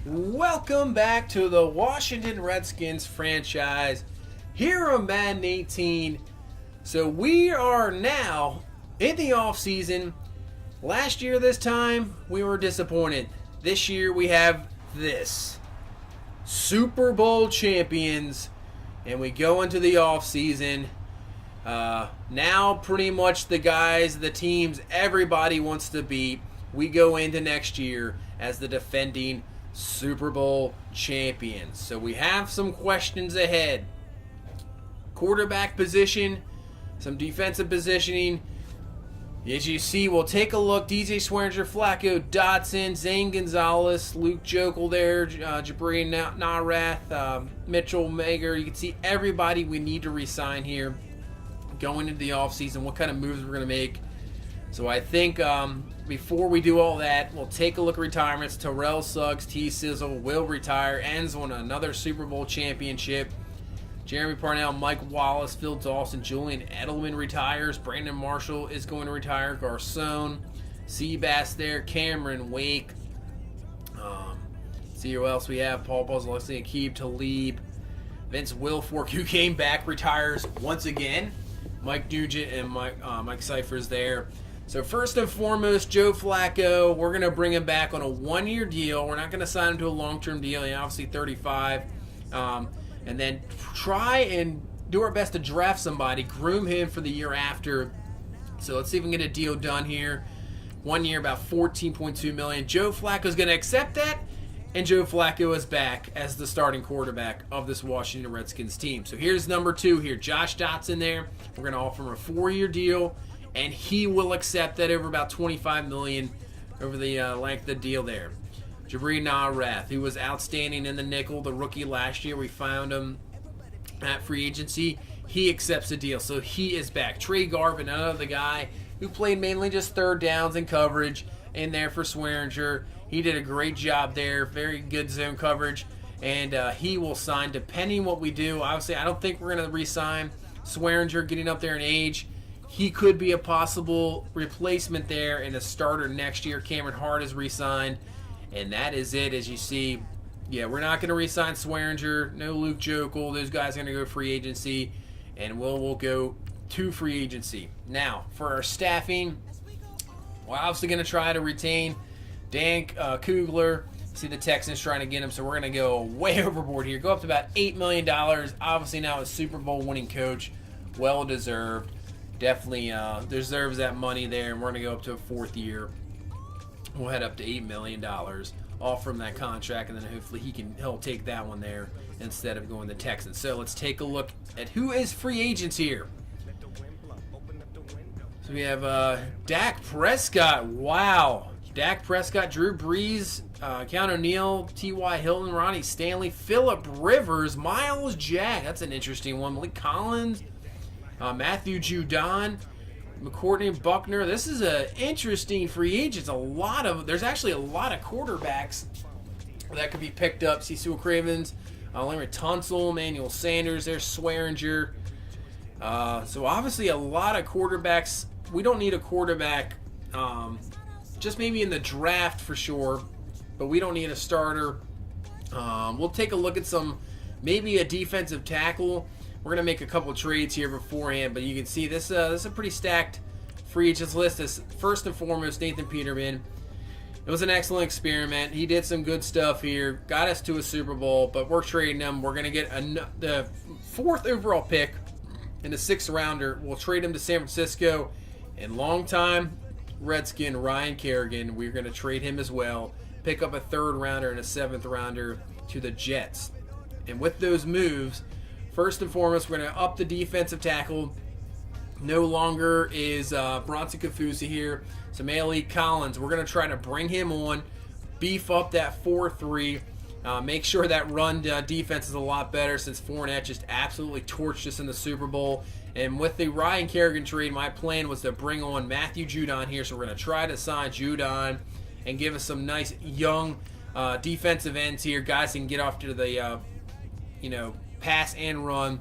Welcome back to the Washington Redskins franchise here on Madden 18. So we are now in the offseason. Last year this time we were disappointed. This year we have this. Super Bowl champions, and we go into the offseason. Now pretty much the guys, the teams everybody wants to beat. We go into next year as the defending Super Bowl champions. So we have some questions ahead. Quarterback position, some defensive positioning. As you see, we'll take a look. DJ Swearinger, Flacco, Dotson, Zane Gonzalez, Luke Jokel there, Jabari Narath, Mitchell Mager. You can see everybody we need to re-sign here going into the offseason, what kind of moves we're going to make. So I think before we do all that, we'll take a look at retirements. Terrell Suggs, T-Sizzle will retire, ends on another Super Bowl championship. Jeremy Parnell, Mike Wallace, Phil Dawson, Julian Edelman retires. Brandon Marshall is going to retire. Garcon, Seabass there, Cameron Wake. See who else we have. Paul Buzz-Leslie, Aqib Talib. Vince Wilfork, who came back, retires once again. Mike Nugent and Mike Cyphers there. So first and foremost, Joe Flacco, we're going to bring him back on a one-year deal. We're not going to sign him to a long-term deal. He's obviously 35. And then try and do our best to draft somebody, groom him for the year after. So let's see if we can get a deal done here. 1 year, about $14.2 million. Joe Flacco's going to accept that, and Joe Flacco is back as the starting quarterback of this Washington Redskins team. So here's number 2 here. Josh Dotson there. We're going to offer him a 4-year deal, and he will accept that over about $25 million over the length of the deal there. Jabari Narath, who was outstanding in the nickel, the rookie last year. We found him at free agency. He accepts the deal, so he is back. Trey Garvin, another guy who played mainly just third downs and coverage in there for Swearinger. He did a great job there, very good zone coverage, and he will sign depending what we do. Obviously, I don't think we're going to re-sign Swearinger getting up there in age. He could be a possible replacement there and a starter next year. Cameron Hart is re-signed. And that is it, as you see. Yeah, we're not going to re-sign Swearinger. No Luke Jokel. Those guys are going to go free agency. And we'll go to free agency. Now, for our staffing, we're obviously going to try to retain Dan Kugler. See the Texans trying to get him, so we're going to go way overboard here. Go up to about $8 million. Obviously now a Super Bowl winning coach. Well-deserved. Definitely deserves that money there. And we're going to go up to a 4th year. We'll head up to $8 million off from that contract, and then hopefully he'll take that one there instead of going to Texans. So let's take a look at who is free agents here. So we have Dak Prescott. Wow. Dak Prescott, Drew Brees, Count O'Neal, T.Y. Hilton, Ronnie Stanley, Phillip Rivers, Miles Jack. That's an interesting one. Malik Collins, Matthew Judon, McCourtney Buckner. This is an interesting free agent. There's actually a lot of quarterbacks that could be picked up. Cecil Cravens, Larry Tunsil, Emmanuel Sanders, there's Swearinger. So obviously a lot of quarterbacks. We don't need a quarterback, just maybe in the draft for sure, but we don't need a starter. We'll take a look at maybe a defensive tackle. We're going to make a couple trades here beforehand, but you can see this is a pretty stacked free agents list. This, first and foremost, Nathan Peterman. It was an excellent experiment. He did some good stuff here, got us to a Super Bowl, but we're trading him. We're going to get the 4th overall pick and the 6th rounder. We'll trade him to San Francisco. And longtime Redskin Ryan Kerrigan, we're going to trade him as well. Pick up a 3rd rounder and a 7th rounder to the Jets. And with those moves, first and foremost, we're going to up the defensive tackle. No longer is Bronson Kafusi here. So Malik Collins, we're going to try to bring him on, beef up that 4-3, make sure that run defense is a lot better since Fournette just absolutely torched us in the Super Bowl. And with the Ryan Kerrigan trade, my plan was to bring on Matthew Judon here. So we're going to try to sign Judon and give us some nice young defensive ends here. Guys can get off to the, pass and run.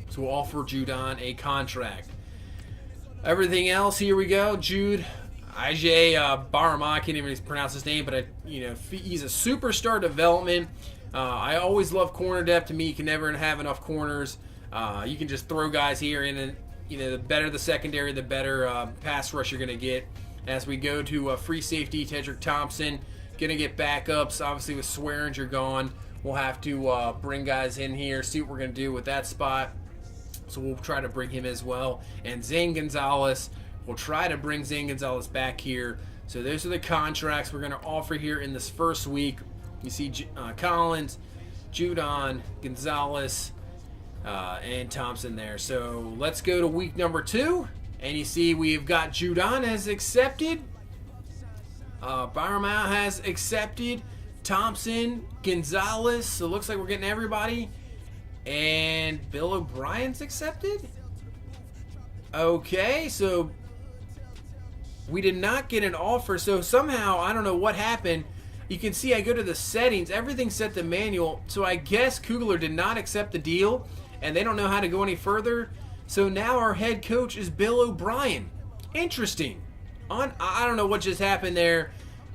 So we'll offer Judon a contract. Everything else, here we go. Jude, Ajay Barama, I can't even pronounce his name, but he's a superstar development. I always love corner depth. To me, you can never have enough corners. You can just throw guys here, and the better the secondary, the better pass rush you're going to get. As we go to free safety, Tedrick Thompson going to get backups. Obviously, with Swearinger gone, we'll have to bring guys in here, see what we're going to do with that spot. So we'll try to bring him as well. And Zane Gonzalez, we'll try to bring Zane Gonzalez back here. So those are the contracts we're going to offer here in this first week. You see Collins, Judon, Gonzalez, and Thompson there. So let's go to week number 2. And you see we've got Judon has accepted. Barama has accepted. Thompson, Gonzalez. So it looks like we're getting everybody. And Bill O'Brien's accepted. Okay, so we did not get an offer. So somehow, I don't know what happened. You can see I go to the settings. Everything's set to manual. So I guess Kugler did not accept the deal. And they don't know how to go any further. So now our head coach is Bill O'Brien. Interesting. I don't know what just happened there.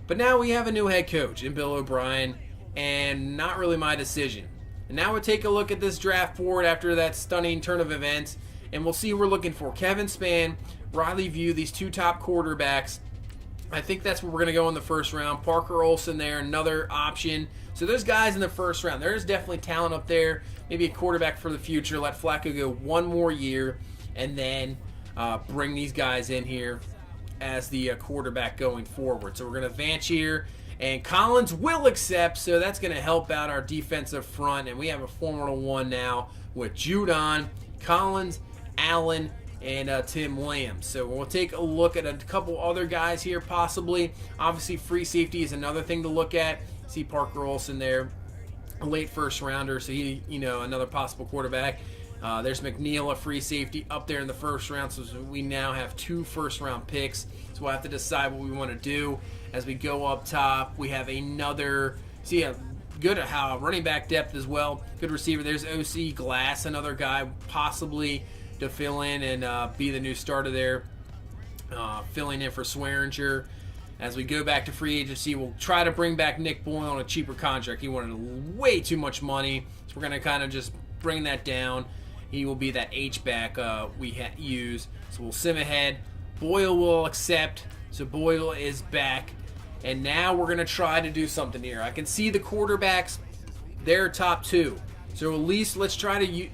But now we have a new head coach in Bill O'Brien. And not really my decision. And now we'll take a look at this draft board after that stunning turn of events. And we'll see who we're looking for. Kevin Spann, Riley View, these 2 top quarterbacks. I think that's where we're going to go in the first round. Parker Olson there, another option. So there's guys in the first round. There's definitely talent up there. Maybe a quarterback for the future. Let Flacco go one more year. And then bring these guys in here as the quarterback going forward. So we're going to advance here. And Collins will accept, so that's going to help out our defensive front. And we have a Formula 1 now with Judon, Collins, Allen, and Tim Williams. So we'll take a look at a couple other guys here possibly. Obviously, free safety is another thing to look at. See Parker Olson there, a late first rounder, so he, another possible quarterback. There's McNeil, a free safety, up there in the first round. So we now have 2 first-round picks. So we'll have to decide what we want to do. As we go up top, we have another, good how running back depth as well. Good receiver. There's O.C. Glass, another guy possibly to fill in and be the new starter there, filling in for Swearinger. As we go back to free agency, we'll try to bring back Nick Boyle on a cheaper contract. He wanted way too much money, so we're going to kind of just bring that down. He will be that H-back we use. So we'll sim ahead. Boyle will accept. So Boyle is back. And now we're going to try to do something here. I can see the quarterbacks, they're top 2. So at least let's try to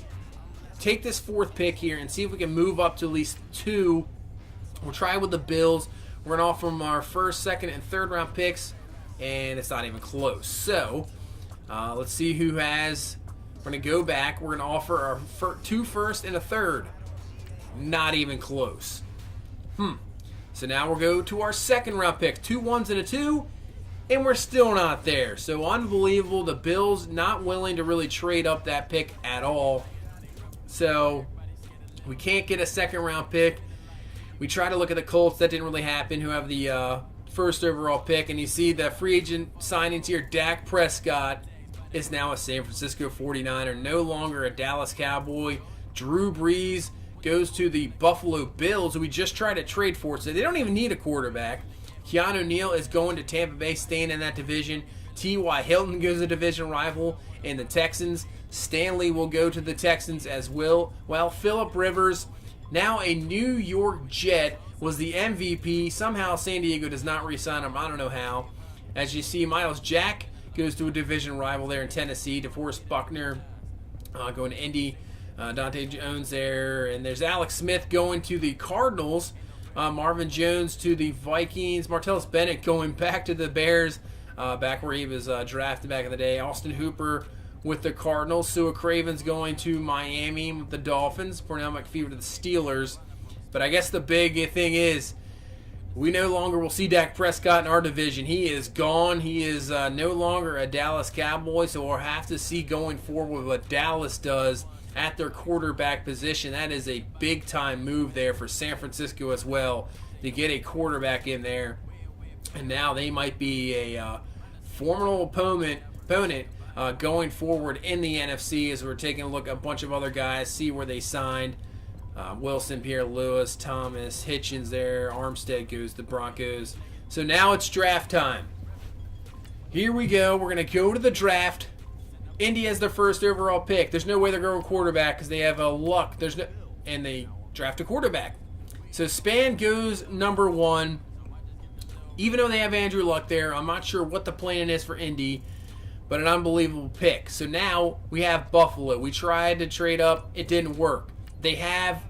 take this 4th pick here and see if we can move up to at least 2. We'll try with the Bills. We're going to offer them our 1st, 2nd, and 3rd round picks. And it's not even close. So let's see who has. We're going to go back. We're going to offer our 2 first and a 3rd. Not even close. So now we'll go to our 2nd round pick. 2 1s and a 2. And we're still not there. So unbelievable. The Bills not willing to really trade up that pick at all. So we can't get a 2nd round pick. We try to look at the Colts. That didn't really happen. Who have the 1st overall pick. And you see the free agent signings here. Dak Prescott is now a San Francisco 49er. No longer a Dallas Cowboy. Drew Brees goes to the Buffalo Bills, who we just tried to trade for, so they don't even need a quarterback. Keanu Neal is going to Tampa Bay, staying in that division. T.Y. Hilton goes to division rival in the Texans. Stanley will go to the Texans as well. Well, Phillip Rivers, now a New York Jet, was the MVP. Somehow San Diego does not re-sign him. I don't know how. As you see, Miles Jack goes to a division rival there in Tennessee. DeForest Buckner going to Indy. Dante Jones there, and there's Alex Smith going to the Cardinals. Marvin Jones to the Vikings. Martellus Bennett going back to the Bears, back where he was drafted back in the day. Austin Hooper with the Cardinals. Sua Craven's going to Miami with the Dolphins. Pernell McPhee to the Steelers. But I guess the big thing is we no longer will see Dak Prescott in our division. He is gone. He is no longer a Dallas Cowboy, so we'll have to see going forward what Dallas does at their quarterback position. That is a big-time move there for San Francisco as well to get a quarterback in there. And now they might be a formidable opponent going forward in the NFC as we're taking a look at a bunch of other guys, see where they signed. Wilson, Pierre Lewis, Thomas, Hitchens there. Armstead goes to the Broncos. So now it's draft time. Here we go. We're going to go to the draft. Indy has their first overall pick. There's no way they're going quarterback because they have a luck. And they draft a quarterback. So Span goes number 1. Even though they have Andrew Luck there, I'm not sure what the plan is for Indy, but an unbelievable pick. So now we have Buffalo. We tried to trade up. It didn't work. They have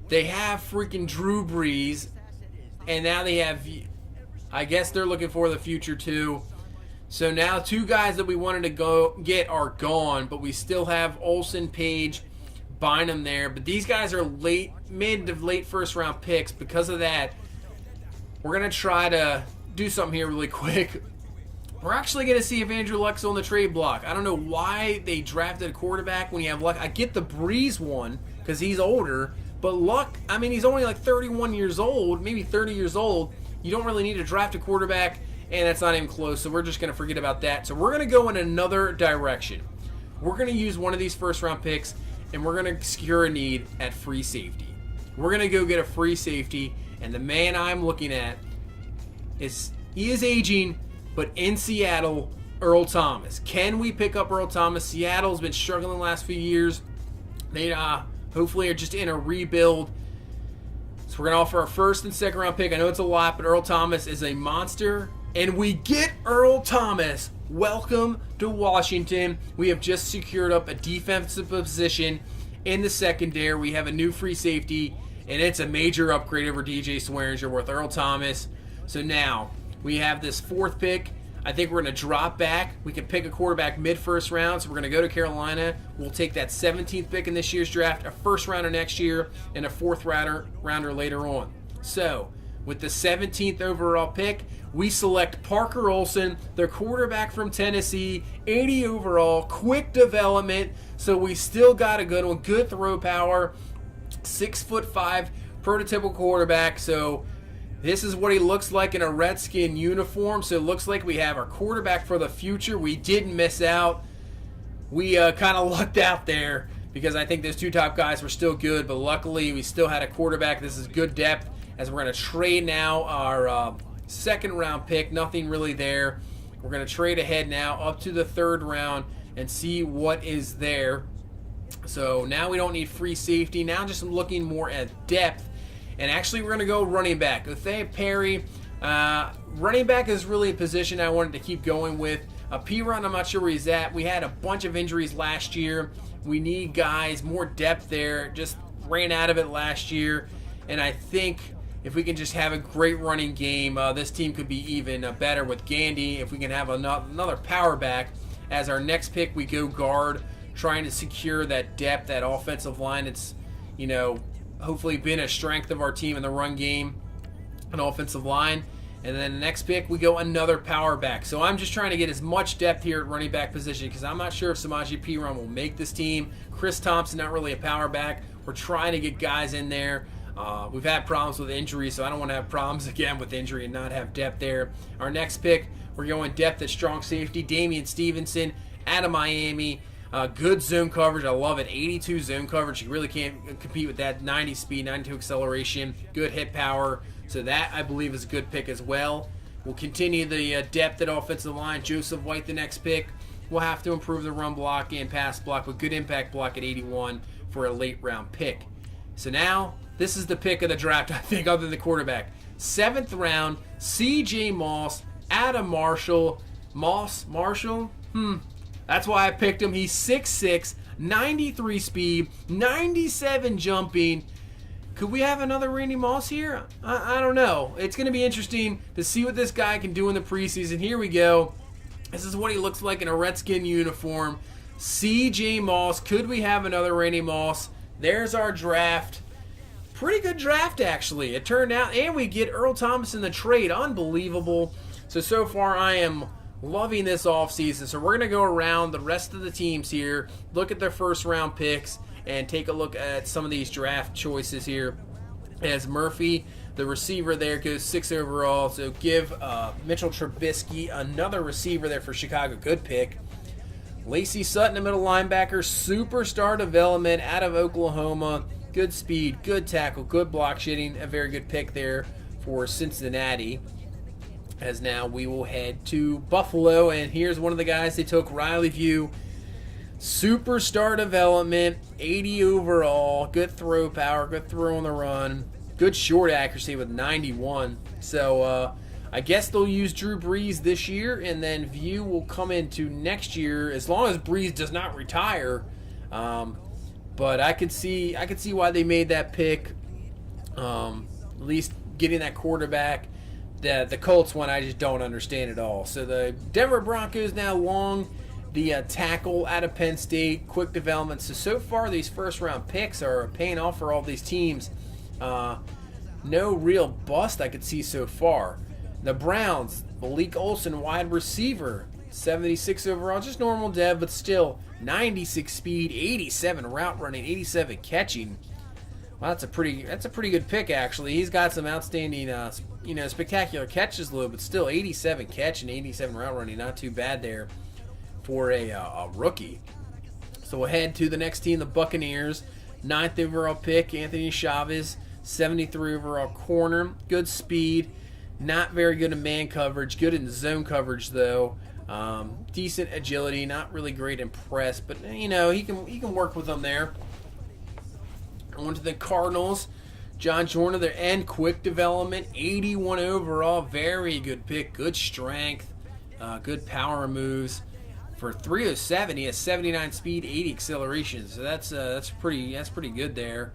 freaking Drew Brees, and now they have, I guess they're looking for the future too. So now 2 guys that we wanted to go get are gone, but we still have Olsen, Page, Bynum there. But these guys are mid to late first round picks. Because of that, we're going to try to do something here really quick. We're actually going to see if Andrew Luck's on the trade block. I don't know why they drafted a quarterback when you have Luck. I get the Breeze one because he's older, but Luck, I mean, he's only like 31 years old, maybe 30 years old. You don't really need to draft a quarterback, and that's not even close, so we're just going to forget about that. So we're going to go in another direction. We're going to use one of these first-round picks, and we're going to secure a need at free safety. We're going to go get a free safety, and the man I'm looking at he is aging, but in Seattle, Earl Thomas. Can we pick up Earl Thomas? Seattle's been struggling the last few years. They hopefully are just in a rebuild. So we're going to offer our first and second round pick. I know it's a lot, but Earl Thomas is a monster. And we get Earl Thomas. Welcome to Washington. We have just secured up a defensive position in the secondary. We have a new free safety, and it's a major upgrade over DJ Swearinger with Earl Thomas. So now we have this 4th pick. I think we're going to drop back. We can pick a quarterback mid-first round, so we're going to go to Carolina. We'll take that 17th pick in this year's draft, a first rounder next year, and a 4th rounder later on. So with the 17th overall pick, we select Parker Olson, the quarterback from Tennessee, 80 overall, quick development, so we still got a good one, good throw power, 6'5", prototypical quarterback. So this is what he looks like in a Redskin uniform. So it looks like we have our quarterback for the future. We didn't miss out. We kind of lucked out there because I think those 2 top guys were still good, but luckily we still had a quarterback. This is good depth as we're going to trade now our second round pick. Nothing really there. We're going to trade ahead now up to the 3rd round and see what is there. So now we don't need free safety. Now just looking more at depth. And actually, we're going to go running back. Othay Perry, running back is really a position I wanted to keep going with. P-Run, I'm not sure where he's at. We had a bunch of injuries last year. We need guys, more depth there. Just ran out of it last year. And I think if we can just have a great running game, this team could be even better with Gandy. If we can have another power back. As our next pick, we go guard, trying to secure that depth, that offensive line. It's, hopefully been a strength of our team in the run game, an offensive line. And then the next pick, we go another power back. So I'm just trying to get as much depth here at running back position because I'm not sure if Samaje Perine will make this team. Chris Thompson, not really a power back. We're trying to get guys in there. We've had problems with injuries, so I don't want to have problems again with injury and not have depth there. Our next pick, we're going depth at strong safety. Damian Stevenson out of Miami. Good zone coverage. I love it. 82 zone coverage. You really can't compete with that. 90 speed, 92 acceleration. Good hit power. So that, I believe, is a good pick as well. We'll continue the depth at offensive line. Joseph White, the next pick. We'll have to improve the run block and pass block, but good impact block at 81 for a late round pick. So now, this is the pick of the draft, I think, other than the quarterback. 7th round, C.J. Moss, Adam Marshall. Marshall? That's why I picked him. He's 6'6", 93 speed, 97 jumping. Could we have another Randy Moss here? I don't know. It's going to be interesting to see what this guy can do in the preseason. Here we go. This is what he looks like in a Redskin uniform. C.J. Moss. Could we have another Randy Moss? There's our draft. Pretty good draft, actually. It turned out. And we get Earl Thomas in the trade. Unbelievable. So far I am loving this offseason. So we're going to go around the rest of the teams here, look at their first round picks, and take a look at some of these draft choices here. As Murphy, the receiver there, goes 6 overall. So give Mitchell Trubisky, another receiver there for Chicago. Good pick. Lacey Sutton, a middle linebacker, superstar development out of Oklahoma. Good speed, good tackle, good block shedding. A very good pick there for Cincinnati. As now we will head to Buffalo, and here's one of the guys they took, Riley View. Superstar development, 80 overall, good throw power, good throw on the run, good short accuracy with 91. So I guess they'll use Drew Brees this year, and then View will come into next year as long as Brees does not retire. But I could see why they made that pick. At least getting that quarterback. The Colts one I just don't understand at all. So the Denver Broncos now long. The tackle out of Penn State, quick development. So far, these first-round picks are paying off for all these teams. No real bust I could see so far. The Browns, Malik Olsen, wide receiver, 76 overall, just normal dev, but still 96 speed, 87 route running, 87 catching. Well, that's a pretty good pick actually. He's got some outstanding, spectacular catches, though, but still 87 catch and 87 route running, not too bad there for a rookie. So we'll head to the next team, the Buccaneers. 9th overall pick, Anthony Chavez, 73 overall corner. Good speed, not very good in man coverage, good in zone coverage though. Decent agility, not really great in press, but he can work with them there. On to the Cardinals. John Jordan, their end, quick development, 81 overall, very good pick, good strength, good power moves. For 307, he has 79 speed, 80 acceleration. So that's pretty good there.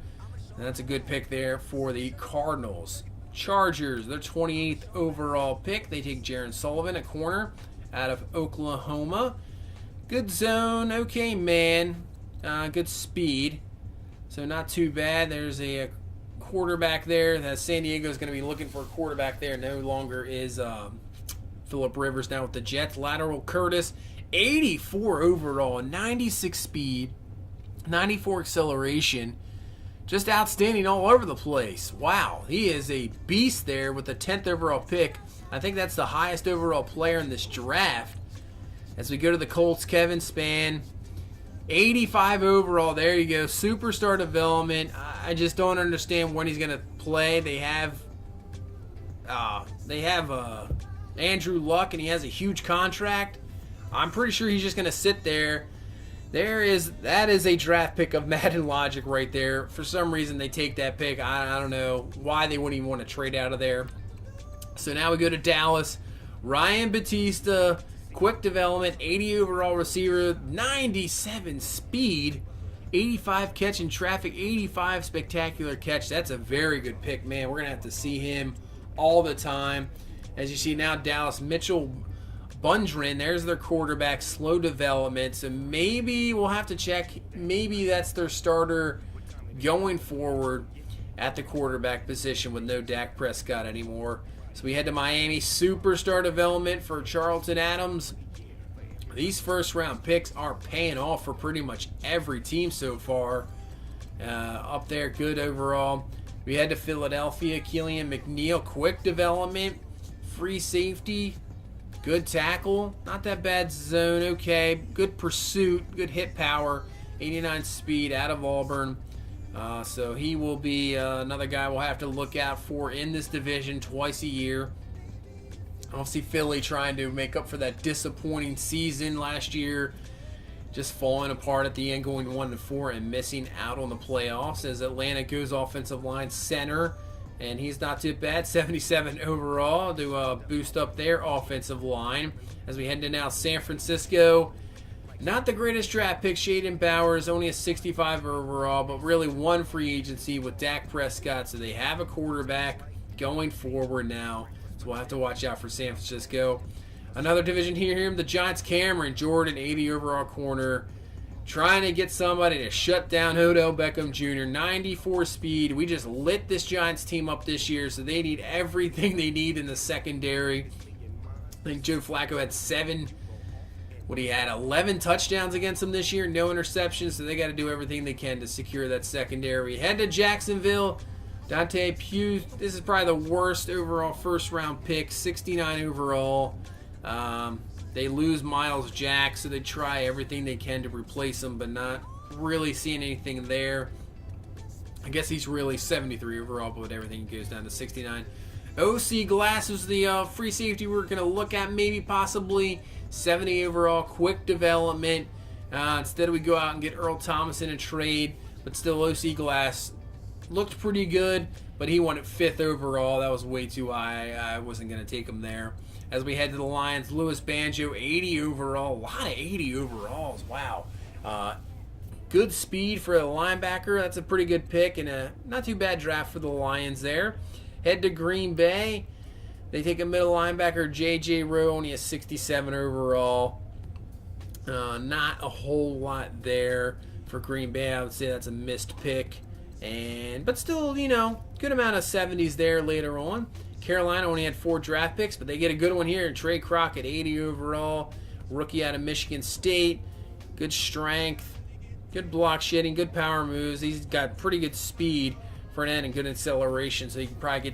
And that's a good pick there for the Cardinals. Chargers, their 28th overall pick. They take Jaron Sullivan, a corner out of Oklahoma. Good zone, okay man. Good speed. So not too bad. There's a quarterback there. That San Diego's going to be looking for a quarterback there. No longer is Phillip Rivers now with the Jets. Lateral Curtis, 84 overall, 96 speed, 94 acceleration. Just outstanding all over the place. Wow, he is a beast there with the 10th overall pick. I think that's the highest overall player in this draft. As we go to the Colts, Kevin Spann, 85 overall. There you go, superstar development. I just don't understand when he's going to play. They have Andrew Luck, and he has a huge contract. I'm pretty sure he's just going to sit there. That is a draft pick of Madden logic right there. For some reason, they take that pick. I don't know why they wouldn't even want to trade out of there. So now we go to Dallas. Ryan Batista, quick development, 80 overall receiver, 97 speed, 85 catch in traffic, 85 spectacular catch. That's a very good pick, man. We're going to have to see him all the time. As you see now, Dallas, Mitchell Bundren, there's their quarterback, slow development. So maybe we'll have to check. Maybe that's their starter going forward at the quarterback position with no Dak Prescott anymore. So we head to Miami, superstar development for Charlton Adams. These first round picks are paying off for pretty much every team so far. Up there, good overall. We head to Philadelphia, Killian McNeil, quick development, free safety, good tackle, not that bad zone, okay, good pursuit, good hit power, 89 speed out of Auburn. So he will be another guy we'll have to look out for in this division twice a year. I'll see Philly trying to make up for that disappointing season last year, just falling apart at the end, going 1-4 and missing out on the playoffs as Atlanta goes offensive line center. And he's not too bad, 77 overall to boost up their offensive line. As we head to now San Francisco, not the greatest draft pick. Shaden Bowers, only a 65 overall, but really one free agency with Dak Prescott. So they have a quarterback going forward now. So we'll have to watch out for San Francisco. Another division here, the Giants, Cameron Jordan, 80 overall corner. Trying to get somebody to shut down Odell Beckham Jr., 94 speed. We just lit this Giants team up this year, so they need everything they need in the secondary. I think Joe Flacco had 11 touchdowns against them this year, no interceptions, so they got to do everything they can to secure that secondary. Head to Jacksonville, Dante Pugh. This is probably the worst overall first-round pick, 69 overall. They lose Miles Jack, so they try everything they can to replace him, but not really seeing anything there. I guess he's really 73 overall, but with everything he goes down to 69. O.C. Glass was the free safety we're going to look at, maybe possibly 70 overall, quick development. Instead, we go out and get Earl Thomas in a trade, but still O.C. Glass looked pretty good, but he won at 5th overall. That was way too high. I wasn't going to take him there. As we head to the Lions, Louis Banjo, 80 overall. A lot of 80 overalls. Wow. Good speed for a linebacker. That's a pretty good pick and a not too bad draft for the Lions there. Head to Green Bay. They take a middle linebacker, J.J. Rowe, only a 67 overall. Not a whole lot there for Green Bay. I would say that's a missed pick. But still, good amount of 70s there later on. Carolina only had 4 draft picks, but they get a good one here. Trey Crockett, 80 overall. Rookie out of Michigan State. Good strength. Good block shedding, good power moves. He's got pretty good speed for an end and good acceleration, so he can probably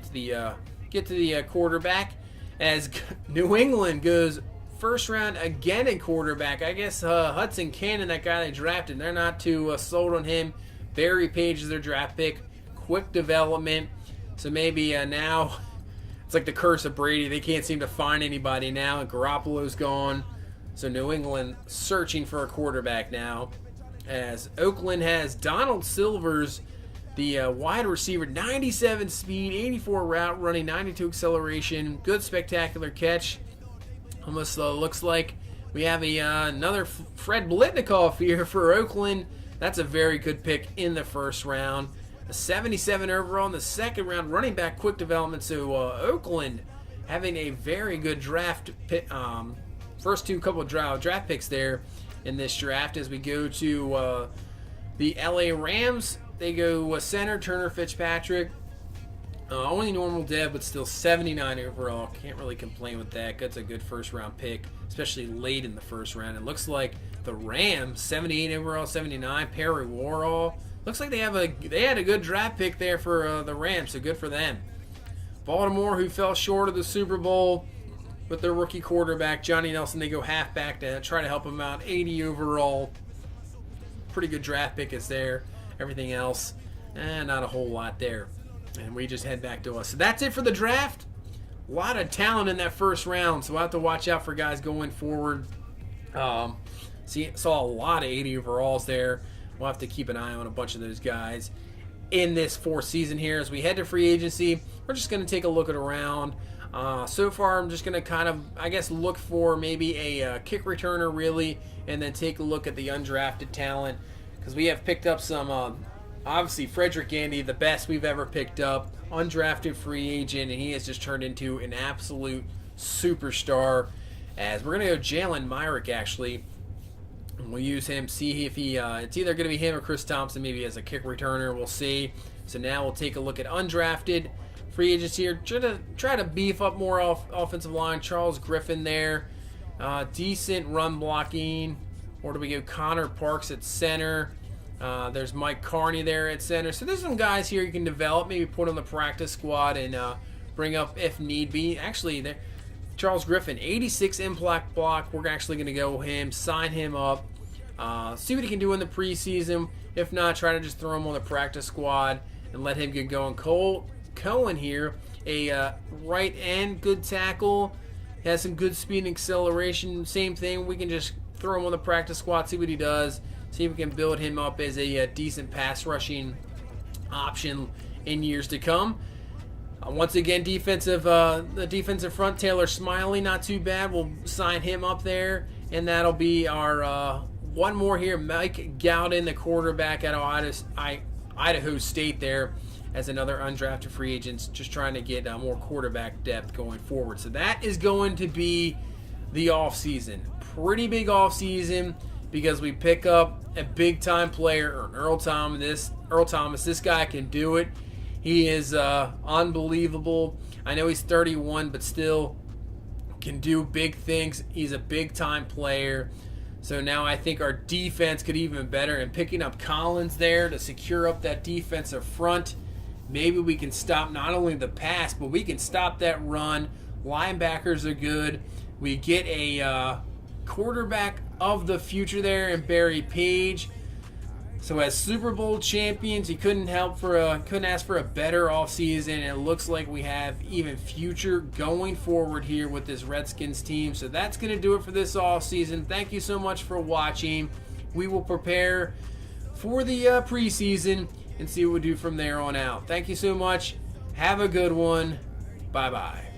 get to the quarterback. As New England goes first round again in quarterback. I guess Hudson Cannon, that guy they drafted, they're not too sold on him. Barry Page is their draft pick. Quick development. So maybe now it's like the curse of Brady. They can't seem to find anybody now. Garoppolo's gone. So New England searching for a quarterback now. As Oakland has Donald Silvers, the wide receiver, 97 speed, 84 route running, 92 acceleration, good spectacular catch. Almost looks like we have another Fred Blitnikoff here for Oakland. That's a very good pick in the first round. A 77 overall in the second round, running back, quick development. So Oakland having a very good draft pick, first couple of draft picks there in this draft. As we go to the LA Rams, they go center Turner Fitzpatrick. Only normal dev, but still 79 overall. Can't really complain with that. That's a good first round pick, especially late in the first round. It looks like the Rams, 78 overall, 79. Perry Warhol. Looks like they had a good draft pick there for the Rams, so good for them. Baltimore, who fell short of the Super Bowl with their rookie quarterback, Johnny Nelson, they go halfback to try to help him out. 80 overall. Pretty good draft pick is there. Everything else, not a whole lot there. And we just head back to us. So that's it for the draft. A lot of talent in that first round, so we'll have to watch out for guys going forward. Saw a lot of 80 overalls there. We'll have to keep an eye on a bunch of those guys in this fourth season here. As we head to free agency, we're just going to take a look at around. So far, I'm just going to kind of, look for maybe a kick returner, really, and then take a look at the undrafted talent. Because we have picked up some, obviously, Frederick Andy, the best we've ever picked up, undrafted free agent, and he has just turned into an absolute superstar. As we're going to go Jalen Myrick, actually. And we'll use him, see if he, it's either going to be him or Chris Thompson, maybe as a kick returner. We'll see. So now we'll take a look at undrafted free agents here. Try to beef up more offensive line. Charles Griffin there. Decent run blocking. Or do we go Connor Parks at center? There's Mike Carney there at center. So there's some guys here you can develop, maybe put on the practice squad and bring up if need be. Actually, there, Charles Griffin, 86 impact block. We're actually going to go him, sign him up, see what he can do in the preseason. If not, try to just throw him on the practice squad and let him get going. Cole Cohen here, a right end, good tackle, has some good speed and acceleration. Same thing, we can just throw him on the practice squad, see what he does, see if we can build him up as a decent pass rushing option in years to come. Once again, the defensive front, Taylor Smiley, not too bad. We'll sign him up there, and that'll be our one more here. Mike Gowden, the quarterback out of Idaho State there, as another undrafted free agent, just trying to get more quarterback depth going forward. So that is going to be the offseason. Pretty big offseason because we pick up a big-time player, Earl Thomas. This guy can do it. He is unbelievable. I know he's 31, but still can do big things. He's a big-time player. So now I think our defense could even better. And picking up Collins there to secure up that defensive front, maybe we can stop not only the pass, but we can stop that run. Linebackers are good. We get a quarterback of the future there in Barry Page. So as Super Bowl champions, you couldn't ask for a better offseason. It looks like we have even future going forward here with this Redskins team. So that's going to do it for this offseason. Thank you so much for watching. We will prepare for the preseason and see what we do from there on out. Thank you so much. Have a good one. Bye-bye.